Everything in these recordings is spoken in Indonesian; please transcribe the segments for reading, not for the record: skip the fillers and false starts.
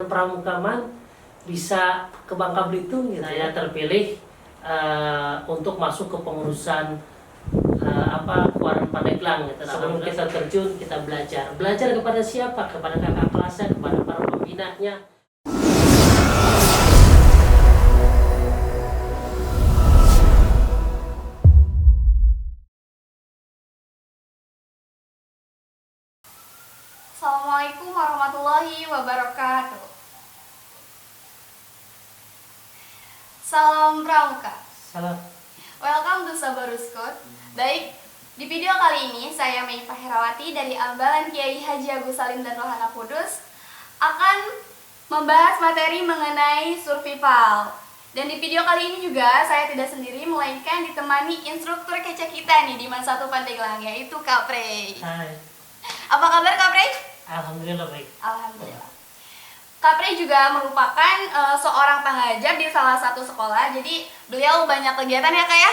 Pramukaman bisa ke Bangka Belitung gitu. Saya terpilih untuk masuk ke pengurusan Kuaran Pandeglang gitu. Sebelum kita terjun, kita belajar kepada siapa? Kepada kakak kelasnya, kepada para pembinanya. Assalamualaikum warahmatullahi wabarakatuh. Salam Pramuka. Salam. Welcome to Sabaruskut. Baik, di video kali ini saya Meifa Herawati dari Ambalan Kiai Haji Agus Salim dan Rohana Kudus akan membahas materi mengenai survival. Dan di video kali ini juga saya tidak sendiri, melainkan ditemani instruktur kece kita nih di Man 1 Pandeglang, yaitu Kak Prey. Hai. Apa kabar Kak Prey? Alhamdulillah baik. Alhamdulillah. Kak Prey juga merupakan seorang pengajar di salah satu sekolah, jadi beliau banyak kegiatan ya Kak ya?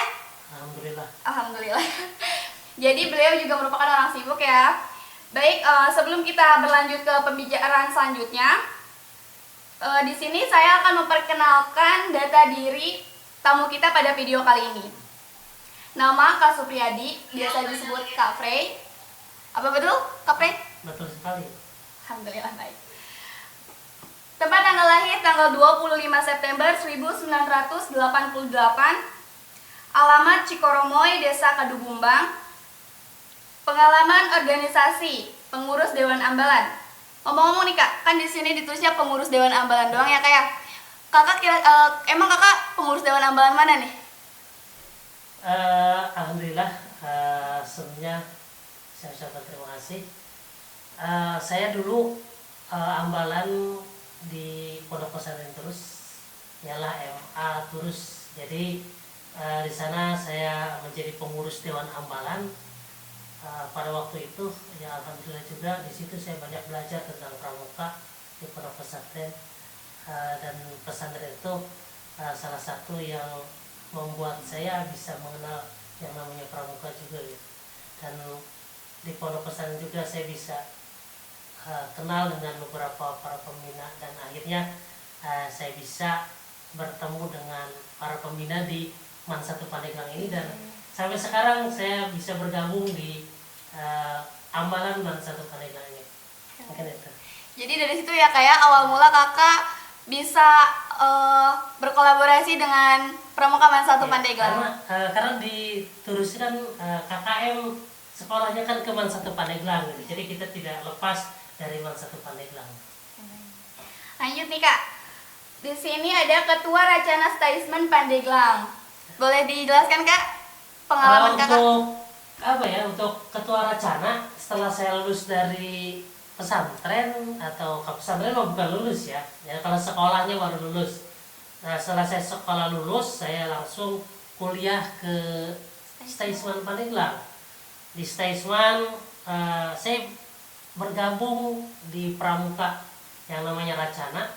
Alhamdulillah. Alhamdulillah. Jadi beliau juga merupakan orang sibuk ya. Baik, sebelum kita berlanjut ke pembicaraan selanjutnya, di sini saya akan memperkenalkan data diri tamu kita pada video kali ini. Nama Kak Supriyadi, biasa disebut Kak Prey. Apa betul Kak Prey? Betul sekali. Alhamdulillah baik. Tempat tanggal lahir tanggal 25 September 1988. Alamat Cikoromoy, Desa Kadubumbang. Pengalaman organisasi, pengurus Dewan Ambalan. Ngomong-ngomong nih Kak, kan di sini ditulisnya pengurus Dewan Ambalan doang ya Kak ya. Kakak emang Kakak pengurus Dewan Ambalan mana nih? Alhamdulillah, sebelumnya saya ucapkan terima kasih. Saya dulu ambalan di Pondok Pesantren Turus, ialah MA Turus. Jadi di sana saya menjadi pengurus Dewan Ambalan. Pada waktu itu, ya alhamdulillah juga di situ saya banyak belajar tentang pramuka di Pondok Pesantren. Dan pesantren itu salah satu yang membuat saya bisa mengenal yang namanya pramuka juga gitu. Dan di Pondok Pesantren juga saya bisa kenal dengan beberapa para pembina, dan akhirnya saya bisa bertemu dengan para pembina di Man 1 Pandeglang ini, dan sampai sekarang saya bisa bergabung di ambalan Man 1 Pandeglang ini. Mungkin itu. Jadi dari situ ya kayak awal mula Kakak bisa berkolaborasi dengan Pramuka Man 1 Pandeglang. Karena di Turus kan KKM sekolahnya kan ke Man 1 Pandeglang gitu. Jadi kita tidak lepas dari Man 1 Pandeglang. Lanjut nih Kak. Di sini ada Ketua Racana Staismen Pandeglang. Boleh dijelaskan Kak pengalaman Kakak? Untuk Ketua Racana, setelah saya lulus dari pesantren atau ke pesantren bukan lulus ya. Ya kalau sekolahnya baru lulus. Nah, setelah saya sekolah lulus, saya langsung kuliah ke Staismen Pandeglang. Di Staismen saya bergabung di pramuka yang namanya Racana,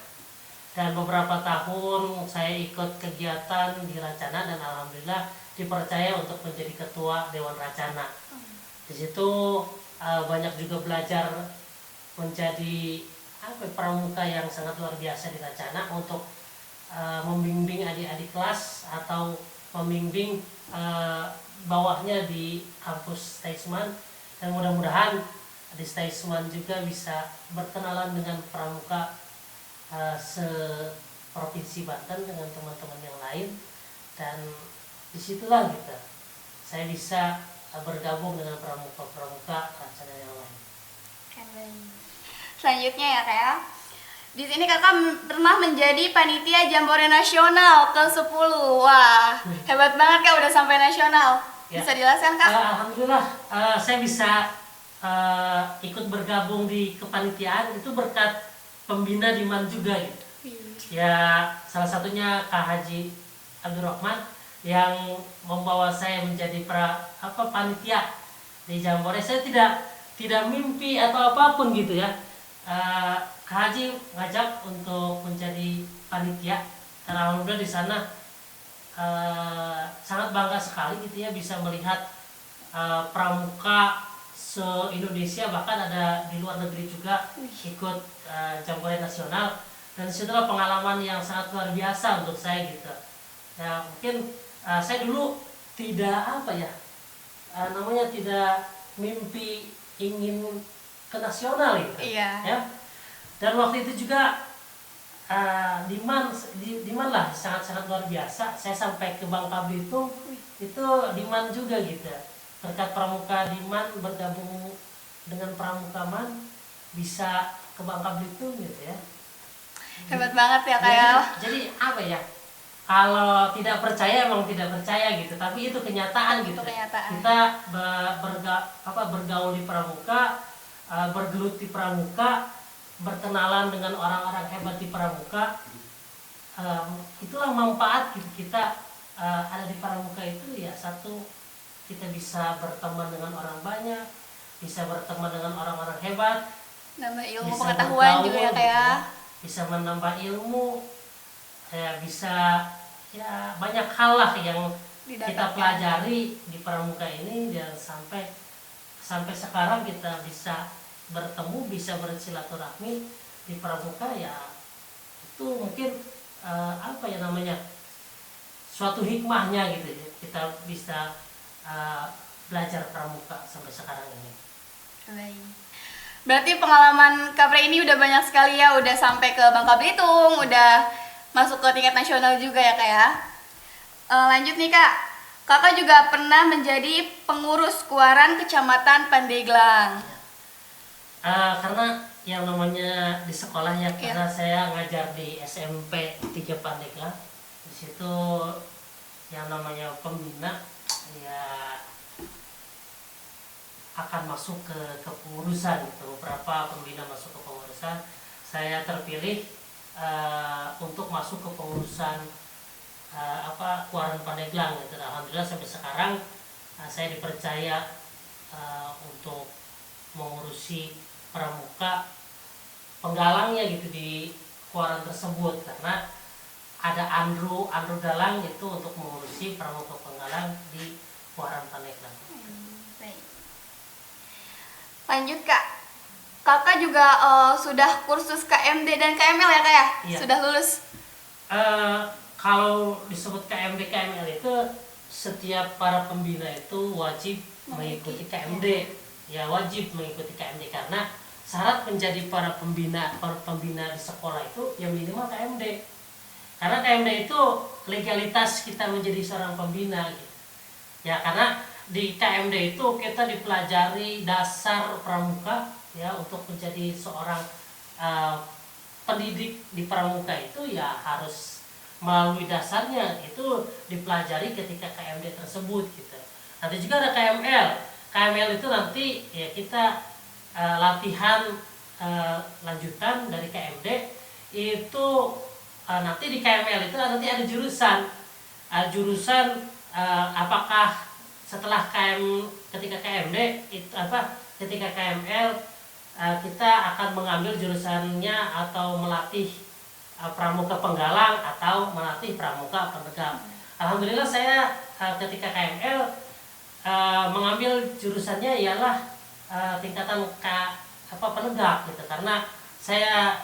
dan beberapa tahun saya ikut kegiatan di Racana, dan alhamdulillah dipercaya untuk menjadi ketua Dewan Racana. Di situ banyak juga belajar menjadi pramuka yang sangat luar biasa di Racana untuk membimbing adik-adik kelas atau membimbing bawahnya di kampus Staismen, dan mudah-mudahan di Staismen juga bisa berkenalan dengan pramuka se-provinsi Banten dengan teman-teman yang lain, dan disitulah saya bisa bergabung dengan pramuka-pramuka Racana yang lain. Selanjutnya ya Kak ya. Di sini Kakak pernah menjadi panitia Jambore Nasional ke-10. Wah, hebat banget Kak, udah sampai nasional. Bisa dijelaskan Kak? Alhamdulillah, saya bisa ikut bergabung di kepanitiaan itu berkat pembina di Man juga gitu. Ya salah satunya Kak Haji Abdurrahman yang membawa saya menjadi panitia di Jambore. Saya tidak mimpi atau apapun gitu ya. Kak Haji ngajak untuk menjadi panitia, dan alhamdulillah di sana sangat bangga sekali gitu ya, bisa melihat pramuka se-Indonesia, bahkan ada di luar negeri juga ikut Jambore Nasional. dan disitulah pengalaman yang sangat luar biasa untuk saya gitu. Ya mungkin saya dulu tidak apa ya, namanya tidak mimpi ingin ke nasional gitu. Iya. Ya. Dan waktu itu juga demand lah sangat-sangat luar biasa. Saya sampai ke Bangka Belitung itu demand juga gitu. Berkat Pramuka demand bergabung dengan Pramuka Man bisa ke Bangka Belitung gitu ya. Hebat banget ya Kak ya. Jadi apa ya? Kalau tidak percaya emang tidak percaya gitu, tapi itu kenyataan gitu. Itu kenyataan. Kita bergaul di Pramuka, bergelut di Pramuka, berkenalan dengan orang-orang hebat di Pramuka. Itulah manfaat gitu kita ada di Pramuka itu ya. Satu, kita bisa berteman dengan orang banyak, bisa berteman dengan orang-orang hebat, Nambah ilmu bisa pengetahuan bergaul, juga ya Kak gitu ya. bisa menambah ilmu, ya bisa ya banyak hal lah yang kita Didapatkan. pelajari di Pramuka ini, dan sampai sekarang kita bisa bertemu, bisa bersilaturahmi di Pramuka. Ya itu mungkin apa ya namanya, suatu hikmahnya gitu ya, kita bisa belajar Pramuka sampai sekarang ini. Baik. Berarti pengalaman Kak Pre ini udah banyak sekali ya, udah sampai ke Bangka Belitung, udah masuk ke tingkat nasional juga ya Kak ya. Lanjut nih Kak, Kakak juga pernah menjadi pengurus Kuaran Kecamatan Pandeglang. Karena yang namanya di sekolah ya, karena saya ngajar di SMP 3 Pandeglang, di situ yang namanya pembina ya akan masuk ke kepengurusan gitu. Beberapa pembina masuk ke pengurusan, saya terpilih untuk masuk ke pengurusan Kuaran Pandeglang gitu. Alhamdulillah sampai sekarang saya dipercaya untuk mengurusi Pramuka penggalangnya gitu di Kuaran tersebut, karena ada Andrew Dalang itu untuk mengurusi Pramuka penggalang di Kuaran Pandeglang. Baik. Lanjut Kak, Kakak juga sudah kursus KMD dan KML ya Kak ya? Iya. Sudah lulus? Kalau disebut KMD KML itu setiap para pembina itu wajib mengikuti KMD. Ya wajib mengikuti KMD, karena syarat menjadi para pembina di sekolah itu yang minimal KMD. Karena KMD itu legalitas kita menjadi seorang pembina gitu. Ya karena di KMD itu kita dipelajari dasar Pramuka ya, untuk menjadi seorang pendidik di Pramuka itu ya harus melalui dasarnya itu dipelajari ketika KMD tersebut gitu. Nanti juga ada KML. KML itu nanti ya kita latihan lanjutan dari KMD itu. Nanti di KML itu nanti ada jurusan apakah setelah ketika KMD itu ketika KML kita akan mengambil jurusannya atau melatih pramuka penggalang atau melatih pramuka penegak. Alhamdulillah saya ketika KML mengambil jurusannya ialah tingkatan penegak gitu, karena saya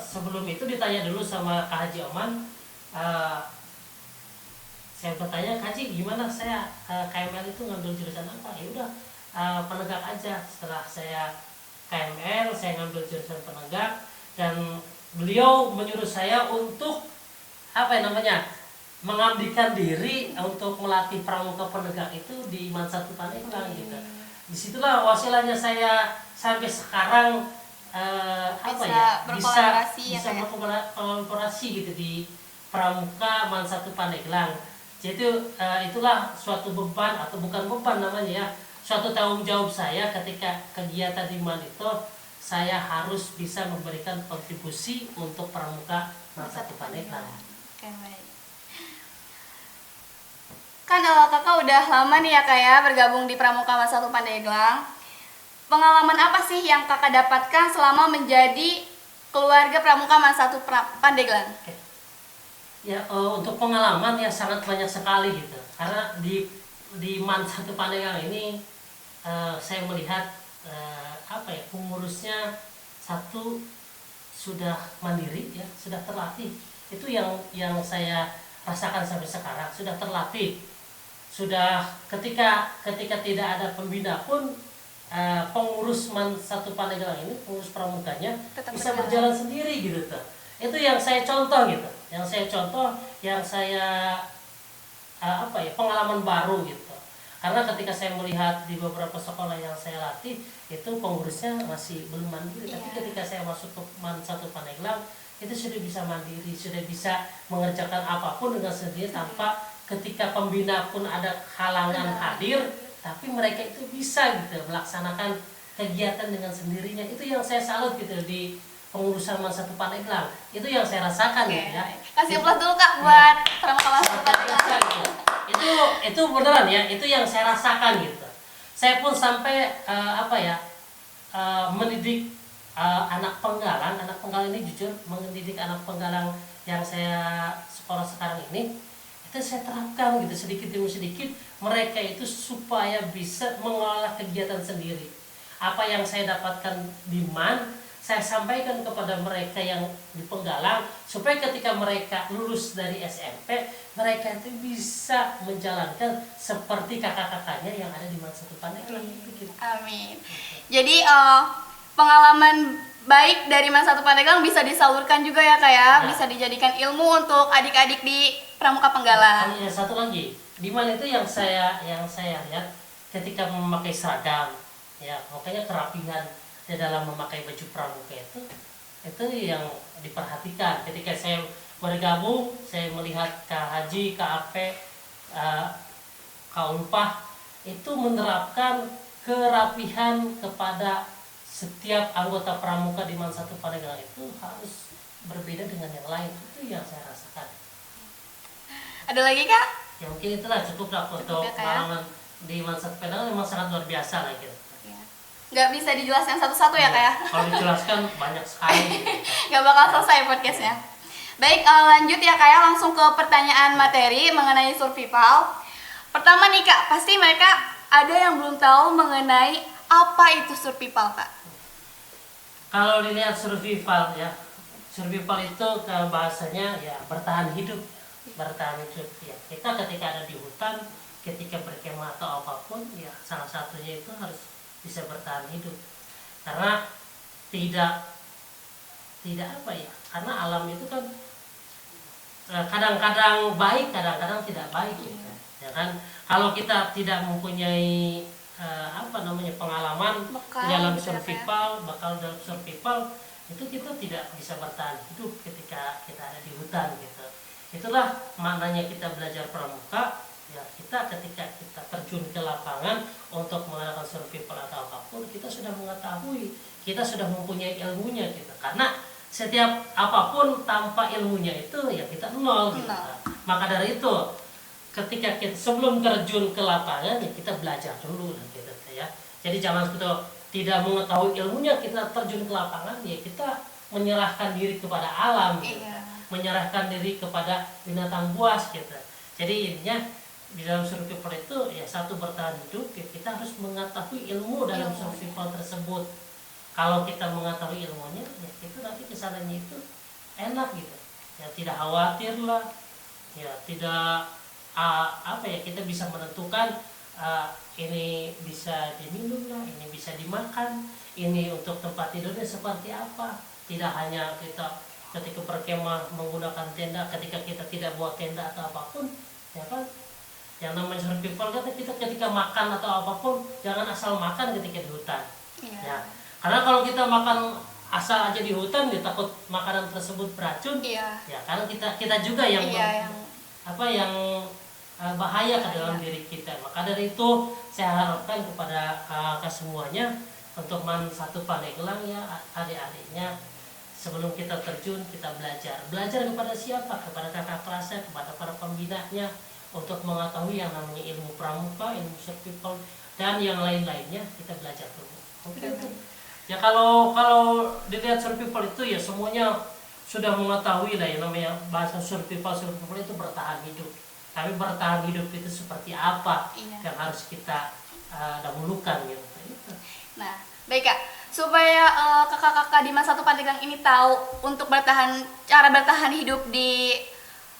sebelum itu ditanya dulu sama Kak Haji Oman, saya bertanya, Kak Haji gimana saya KML itu ngambil jurusan apa? Ya udah penegak aja. Setelah saya KML saya ngambil jurusan penegak, dan beliau menyuruh saya untuk mengabdikan diri untuk melatih pramuka penegak itu di Mansatu Pandeglang gitu. Disitulah wasilahnya saya sampai sekarang bisa berkolaborasi gitu di Pramuka Mansatu Pandeglang. Jadi itulah suatu beban, atau bukan beban namanya ya, suatu tanggung jawab saya ketika kegiatan di MAN itu, saya harus bisa memberikan kontribusi untuk Pramuka Mansatu Pandeglang. Oke, baik. Kan kakak udah lama nih ya Kak ya bergabung di Pramuka Mansatu Pandeglang. Pengalaman apa sih yang kakak dapatkan selama menjadi keluarga Pramuka Mansatu Pandeglang? Oke. Ya untuk pengalaman ya sangat banyak sekali gitu, karena di Mansatu Pandeglang ini saya melihat pengurusnya satu sudah mandiri ya, sudah terlatih. Itu yang saya rasakan sampai sekarang, sudah terlatih. Sudah ketika tidak ada pembina pun pengurus satu Pandeglang ini, pengurus pramukanya Tetap bisa berjalan. berjalan sendiri gitu tuh. Itu yang saya contoh gitu. Yang saya pengalaman baru gitu. Karena ketika saya melihat di beberapa sekolah yang saya latih itu pengurusnya masih belum mandiri, tapi ketika saya masuk ke satu Pandeglang itu sudah bisa mandiri, sudah bisa mengerjakan apapun dengan sendiri tanpa ketika pembina pun ada halangan hadir, tapi mereka itu bisa gitu melaksanakan kegiatan dengan sendirinya. Itu yang saya salut gitu di pengurusan satu Pandeglang. Itu yang saya rasakan gitu ya. Kasih aplaus dulu Kak buat pramuka satu Pandeglang. Itu beneran ya, itu yang saya rasakan gitu. Saya pun sampai mendidik anak penggalang ini, jujur mendidik anak penggalang yang saya sekolah sekarang ini, itu saya terapkan gitu sedikit demi sedikit, mereka itu supaya bisa mengelola kegiatan sendiri. Apa yang saya dapatkan di saya sampaikan kepada mereka yang di Penggalang, supaya ketika mereka lulus dari SMP, mereka itu bisa menjalankan seperti kakak-kakaknya yang ada di satu Pandeglang. Amin. Jadi pengalaman baik dari satu Pandeglang bisa disalurkan juga ya Kak ya, bisa dijadikan ilmu untuk adik-adik di Pramuka Penggalang. Ya, satu lagi, di itu yang saya lihat ketika memakai seragam, ya makanya kerapihan di dalam memakai baju pramuka itu yang diperhatikan. Ketika saya bergabung, saya melihat Kak Haji, Kak Ape, Kak Ulpah itu menerapkan kerapihan kepada setiap anggota pramuka di satu Pandeglang itu harus berbeda dengan yang lain. Itu yang saya rasakan. Ada lagi Kak? Ya mungkin itulah cukup lah untuk pengalaman di satu Pandeglang, memang sangat luar biasa lah gitu. Nggak bisa dijelaskan satu-satu ya Kak ya? Kalau dijelaskan banyak sekali. Nggak bakal selesai podcastnya. Baik, lanjut ya Kak ya, langsung ke pertanyaan materi mengenai survival. Pertama nih Kak, pasti mereka ada yang belum tahu mengenai apa itu survival Kak. Kalau dilihat survival ya, survival itu bahasanya ya bertahan hidup. Bertahan hidup ya. Kita ketika ada di hutan, ketika berkemah atau apapun ya, salah satunya itu harus bisa bertahan hidup, karena tidak karena alam itu kan kadang-kadang baik, kadang-kadang tidak baik gitu. Ya kan, kalau kita tidak mempunyai pengalaman dalam survival, dalam survival itu kita tidak bisa bertahan hidup ketika kita ada di hutan gitu. Itulah maknanya kita belajar pramuka. Ya, ketika kita terjun ke lapangan untuk mengadakan survival atau apapun, kita sudah mengetahui, kita sudah mempunyai ilmunya gitu. Karena setiap apapun tanpa ilmunya itu ya kita nol gitu. Maka dari itu ketika kita sebelum terjun ke lapangan ya kita belajar dulu gitu ya. Jadi jangan kita tidak mengetahui ilmunya kita terjun ke lapangan, ya kita menyerahkan diri kepada alam gitu. Menyerahkan diri kepada binatang buas gitu. Jadi intinya di dalam survival itu ya satu bertahan hidup, ya kita harus mengetahui ilmu dalam survival tersebut. Kalau kita mengetahui ilmunya ya itu nanti kesananya itu enak gitu ya, tidak khawatir lah ya, tidak kita bisa menentukan ini bisa diminum lah, ini bisa dimakan, ini untuk tempat tidurnya seperti apa. Tidak hanya kita ketika berkemah menggunakan tenda, ketika kita tidak buat tenda atau apapun ya kan. Yang namanya survival kan kita ketika makan atau apapun jangan asal makan ketika di hutan. Ya. Karena kalau kita makan asal aja di hutan, dia takut makanan tersebut beracun. Ya, karena kita juga yang bahaya ke dalam diri kita. Maka dari itu saya harapkan kepada semuanya untuk satu Pandeglang ya, adik-adiknya, sebelum kita terjun kita belajar kepada siapa? Kepada kakak kelasnya, kepada para pembinanya, untuk mengetahui yang namanya ilmu pramuka, ilmu survival, dan yang lain-lainnya kita belajar dulu. Ya kalau dilihat survival itu ya semuanya sudah mengetahui lah yang namanya bahasa survival itu bertahan hidup. Tapi bertahan hidup itu seperti apa yang harus kita dahulukan gitu. Nah, baik Kak. supaya kakak-kakak di masa satu Pandeglang ini tahu untuk cara bertahan hidup di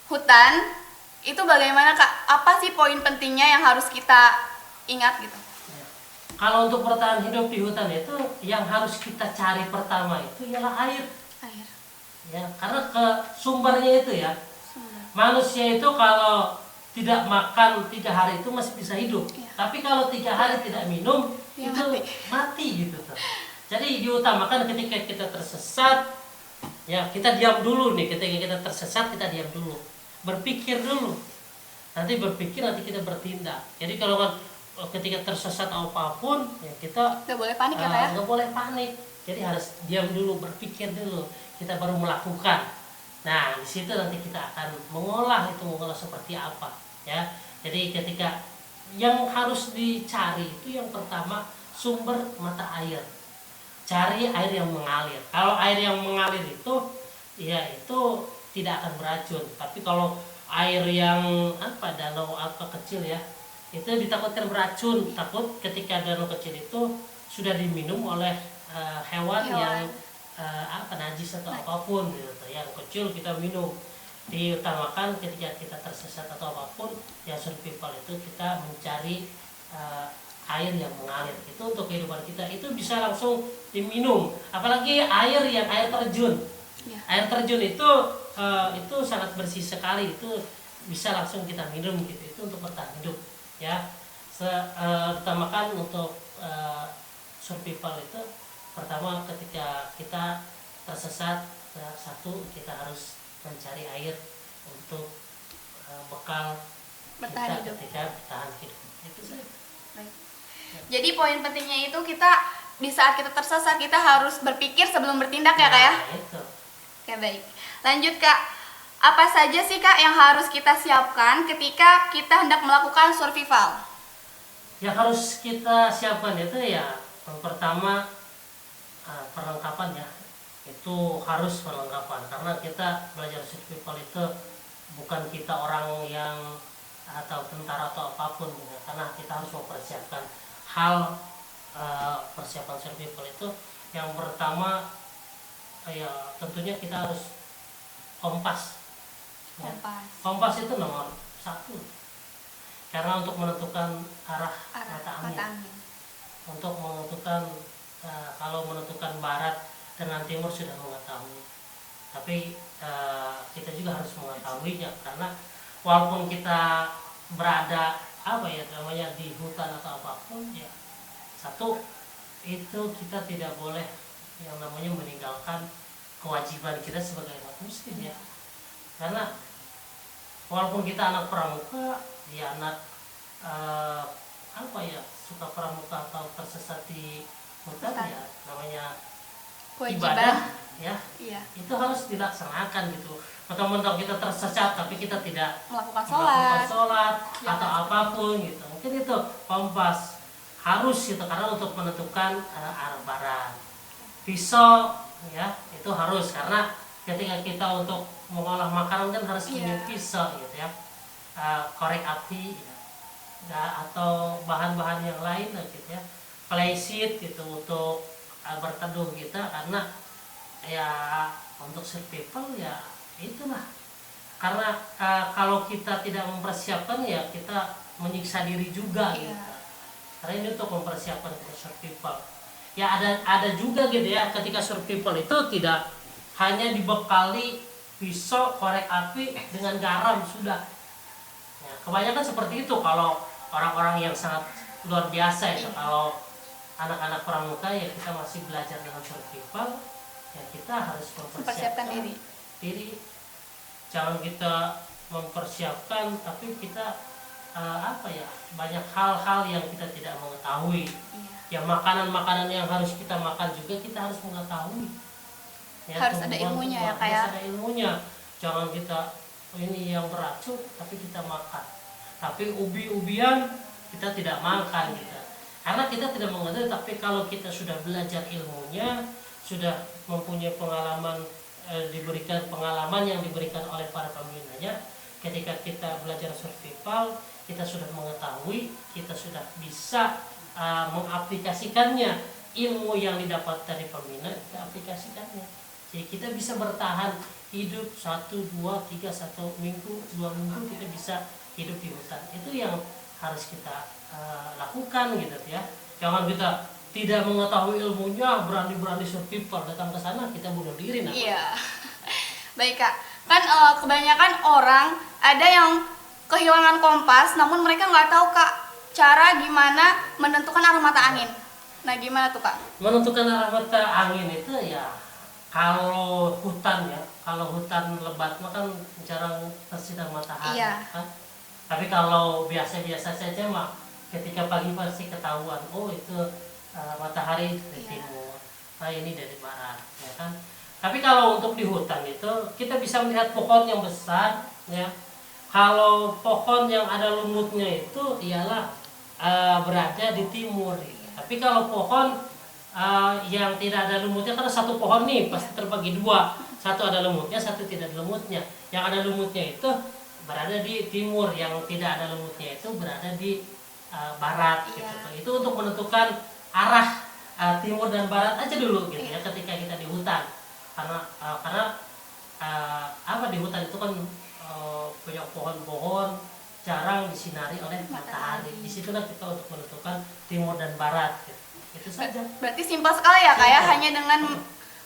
hutan itu bagaimana Kak? Apa sih poin pentingnya yang harus kita ingat gitu? Ya. Kalau untuk bertahan hidup di hutan itu yang harus kita cari pertama itu ialah air. Air. Ya, karena ke sumbernya itu ya. Manusia itu kalau tidak makan 3 hari itu masih bisa hidup. Iya. Tapi kalau 3 hari tidak minum Ya, itu mati gitu tuh. Jadi diutamakan ketika kita tersesat, ya kita diam dulu nih. Ketika kita tersesat kita diam dulu, berpikir dulu. Nanti berpikir, nanti kita bertindak. Jadi kalau ketika tersesat apapun, ya kita Nggak boleh panik ya Kak ya? nggak boleh panik. Jadi harus diam dulu, berpikir dulu. Kita baru melakukan. Nah di situ nanti kita akan mengolah seperti apa, ya. Jadi ketika yang harus dicari itu yang pertama sumber mata air. Cari air yang mengalir. Kalau air yang mengalir itu, ya itu tidak akan beracun. Tapi kalau air yang danau kecil ya, itu ditakutkan beracun. Takut ketika danau kecil itu sudah diminum oleh hewan yang najis atau apapun gitu. Yang kecil kita minum. Diutamakan ketika kita tersesat atau apapun, ya survival itu kita mencari air yang mengalir. Itu untuk kehidupan kita itu bisa langsung diminum, apalagi air terjun. Ya. Air terjun itu sangat bersih sekali, itu bisa langsung kita minum gitu. Itu untuk bertahan hidup ya. Utamakan untuk survival itu pertama ketika kita tersesat, satu kita harus mencari air untuk bekal Bertahan kita hidup. ketika bertahan hidup. Itu saja. Baik. Jadi poin pentingnya itu kita di saat kita tersesat kita harus berpikir sebelum bertindak ya Kak ya? Nah, itu. Oke baik. Lanjut Kak. Apa saja sih Kak yang harus kita siapkan ketika kita hendak melakukan survival? Yang harus kita siapkan itu ya yang pertama perlengkapan ya. Itu harus perlengkapan karena kita belajar survival itu bukan kita orang yang atau tentara atau apapun ya. Karena kita harus mempersiapkan hal persiapan survival itu yang pertama ya tentunya kita harus kompas ya. Kompas itu nomor 1 karena untuk menentukan arah mata angin. Untuk menentukan kalau menentukan barat dengan timur sudah mengetahui, tapi kita juga harus mengetahuinya karena walaupun kita berada di hutan atau apapun ya, satu itu kita tidak boleh yang namanya meninggalkan kewajiban kita sebagai umat muslim ya. Karena walaupun kita anak pramuka, ya anak suka pramuka atau tersesat di hutan ya namanya ibadah ya. Iya. Itu harus dilaksanakan gitu. Atau kita tersesat tapi kita tidak melakukan sholat atau apapun gitu. Mungkin itu kompas harus gitu karena untuk menentukan arah barat. Pisau ya itu harus karena ketika kita untuk mengolah makanan kan harus punya pisau gitu ya. Korek api ya, atau bahan-bahan yang lain gitu ya. Flashlight gitu untuk berteduh kita karena ya untuk survival ya itulah karena kalau kita tidak mempersiapkan ya kita menyiksa diri juga gitu. Karena ini untuk mempersiapkan survival ya ada juga gitu ya ketika survival itu tidak hanya dibekali pisau korek api dengan garam sudah ya, kebanyakan seperti itu kalau orang-orang yang sangat luar biasa itu. Kalau anak-anak pramuka ya kita masih belajar dengan survival ya kita harus mempersiapkan diri. Jangan kita mempersiapkan tapi kita banyak hal-hal yang kita tidak mengetahui. Ya makanan-makanan yang harus kita makan juga kita harus mengetahui. Ya, harus ada ilmunya ya kayak. Harus ada ilmunya. Jangan kita ini yang beracun tapi kita makan. Tapi ubi-ubian kita tidak makan gitu. Karena kita tidak mengetahui, tapi kalau kita sudah belajar ilmunya, sudah mempunyai pengalaman, diberikan pengalaman yang diberikan oleh para pembinanya, ketika kita belajar survival, kita sudah mengetahui, kita sudah bisa mengaplikasikannya ilmu yang didapat dari pembina kita aplikasikannya. Jadi kita bisa bertahan hidup 1, 2, 3, 1 minggu, 2 minggu kita bisa hidup di hutan. Itu yang harus kita lakukan gitu ya. Jangan kita tidak mengetahui ilmunya, berani-berani survival datang ke sana kita bunuh diri. Iya. Baik Kak, kan kebanyakan orang ada yang kehilangan kompas, namun mereka nggak tahu Kak cara gimana menentukan arah mata angin. Nah gimana tuh Kak? Menentukan arah mata angin itu ya kalau hutan ya, kalau hutan lebat mah kan jarang tersinar matahari kan. Tapi kalau biasa-biasa saja mah ketika pagi pasti ketahuan, oh itu matahari dari timur, ini dari barat, ya kan. Tapi kalau untuk di hutan itu kita bisa melihat pohon yang besar, ya. Kalau pohon yang ada lumutnya itu ialah berada di timur. Tapi kalau pohon yang tidak ada lumutnya, karena satu pohon nih pasti terbagi dua, satu ada lumutnya, satu tidak ada lumutnya. Yang ada lumutnya itu berada di timur, yang tidak ada lumutnya itu berada di barat gitu. Itu untuk menentukan arah timur dan barat aja dulu gitu ya ketika kita di hutan. Karena di hutan itu kan banyak pohon-pohon, jarang disinari oleh matahari. Disitulah kita untuk menentukan timur dan barat gitu. Itu saja. Berarti simpel sekali ya Kak ya, hanya dengan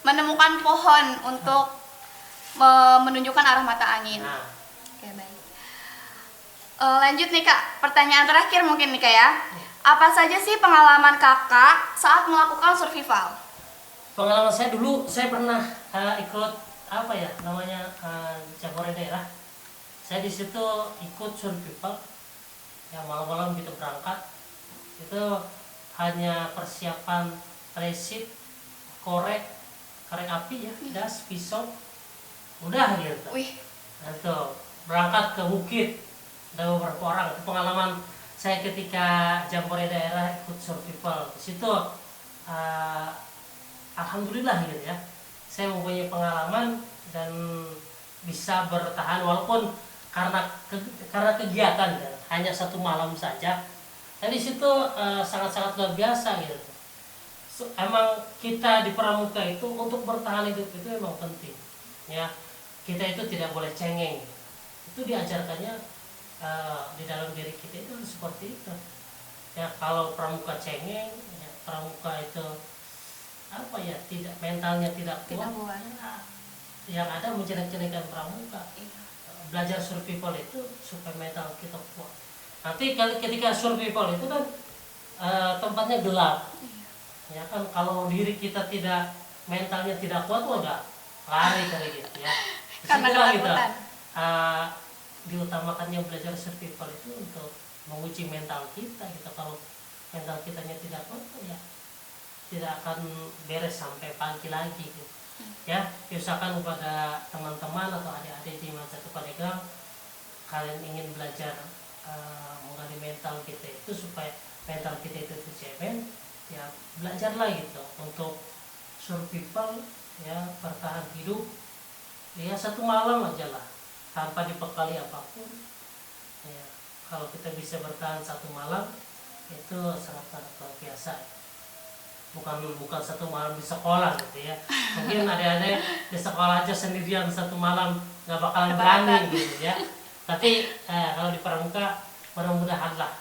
menemukan pohon untuk menunjukkan arah mata angin. Oke, baik. Lanjut nih Kak, pertanyaan terakhir mungkin nih Kak ya. Apa saja sih pengalaman Kakak saat melakukan survival? Pengalaman saya dulu, saya pernah ikut Jambore daerah. Saya di situ ikut survival, yang malam-malam kita berangkat. Itu hanya persiapan resit, korek api ya, gas, pisau, udah gitu. Itu berangkat ke bukit, ada beberapa orang. Itu pengalaman saya ketika Jambore daerah ikut survival. Di situ alhamdulillah gitu ya, saya mempunyai pengalaman dan bisa bertahan walaupun karena kegiatan ya, hanya 1 malam saja. Dan di situ sangat-sangat luar biasa gitu. Emang kita di pramuka itu untuk bertahan hidup itu memang penting ya. Kita itu tidak boleh cengeng. Itu diajarkannya di dalam diri kita itu seperti itu ya. Kalau pramuka cengeng ya, pramuka itu tidak, mentalnya tidak kuat ya, yang ada menjelek-jelekan pramuka. Belajar survival itu supaya mental kita kuat. Nanti ketika survival itu kan tempatnya gelap ya kan. Kalau diri kita tidak, mentalnya tidak kuat, udah lari kayak gitu ya. Disitulah kita diutamakannya belajar survival itu untuk menguji mental kita gitu. Kalau mental kitanya tidak kuat ya tidak akan beres sampai pagi lagi gitu. Ya, usahakan kepada teman-teman atau adik-adik di Mansatu Pandeglang, kalian ingin belajar menggali mental kita itu supaya mental kita itu tercemen, ya belajarlah gitu untuk survival ya, bertahan hidup ya 1 malam aja lah tanpa dibekali apapun ya. Kalau kita bisa bertahan 1 malam itu sangat-sangat luar biasa. Bukan 1 malam di sekolah gitu ya. Mungkin adik-adik di sekolah aja sendirian 1 malam nggak bakalan berani gitu ya. Tapi kalau di pramuka mudah-mudahan lah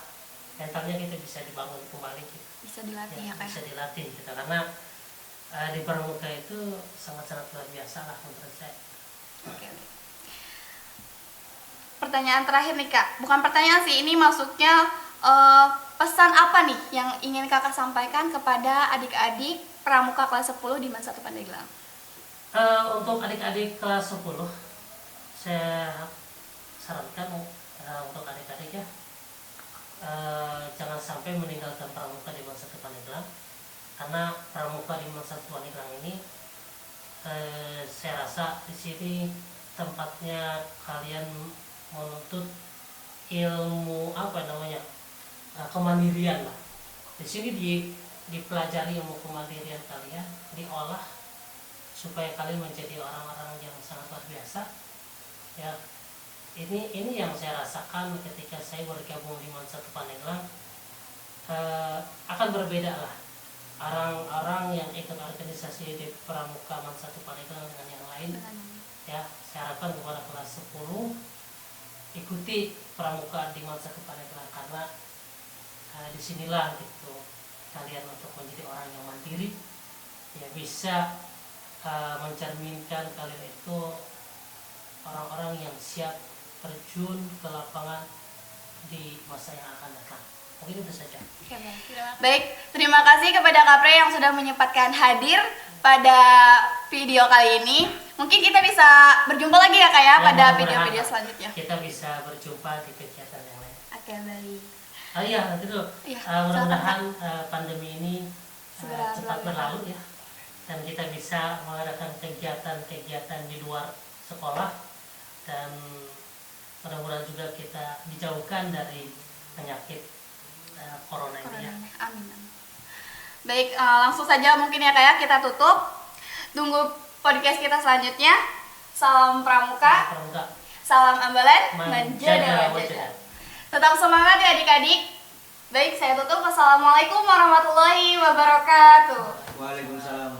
mentalnya kita bisa dibangun kembali gitu. Bisa dilatih ya, Bisa dilatih gitu, karena di pramuka itu sangat-sangat luar biasa lah menurut saya. Oke. Pertanyaan terakhir nih Kak, bukan pertanyaan sih, ini maksudnya pesan apa nih yang ingin Kakak sampaikan kepada adik-adik pramuka kelas 10 di Mansatu Pandeglang? Untuk adik-adik kelas 10 saya sarankan untuk adik-adik ya, jangan sampai meninggalkan pramuka di Mansatu Pandeglang. Karena pramuka di Mansatu Pandeglang ini saya rasa di sini tempatnya kalian menuntut ilmu kemandirian lah. Di sini dipelajari ilmu kemandirian kalian, diolah supaya kalian menjadi orang-orang yang sangat luar biasa. Ya, ini yang saya rasakan ketika saya bergabung di Mansatu Pandeglang, akan berbeda lah orang-orang yang ikut organisasi di Pramuka Mansatu Pandeglang dengan yang lain ya, saya harapkan kepada kelas 10 ikuti Pramuka di Mansatu Pandeglang, karena disinilah gitu kalian untuk menjadi orang yang mandiri ya, bisa mencerminkan kalian itu orang-orang yang siap terjun ke lapangan di masa yang akan datang. Mungkin itu saja. Baik, terima kasih kepada Kapre yang sudah menyempatkan hadir pada video kali ini. Mungkin kita bisa berjumpa lagi ya Kak ya, pada video-video selanjutnya. Kita bisa berjumpa di kegiatan yang lain. Oke, baik. Oh iya, nanti dulu. Iya, Mudah-mudahan pandemi ini Segera cepat berlalu. berlalu ya, dan kita bisa mengadakan kegiatan-kegiatan di luar sekolah, dan mudah-mudahan juga kita dijauhkan dari penyakit corona ini ya. Amin. Baik, langsung saja mungkin ya Kak ya, kita tutup. Tunggu podcast kita selanjutnya. Salam Pramuka, salam Ambalan, menjaga wajah. Tetap semangat ya adik-adik. Baik, saya tutup. Wassalamualaikum warahmatullahi wabarakatuh. Waalaikumsalam.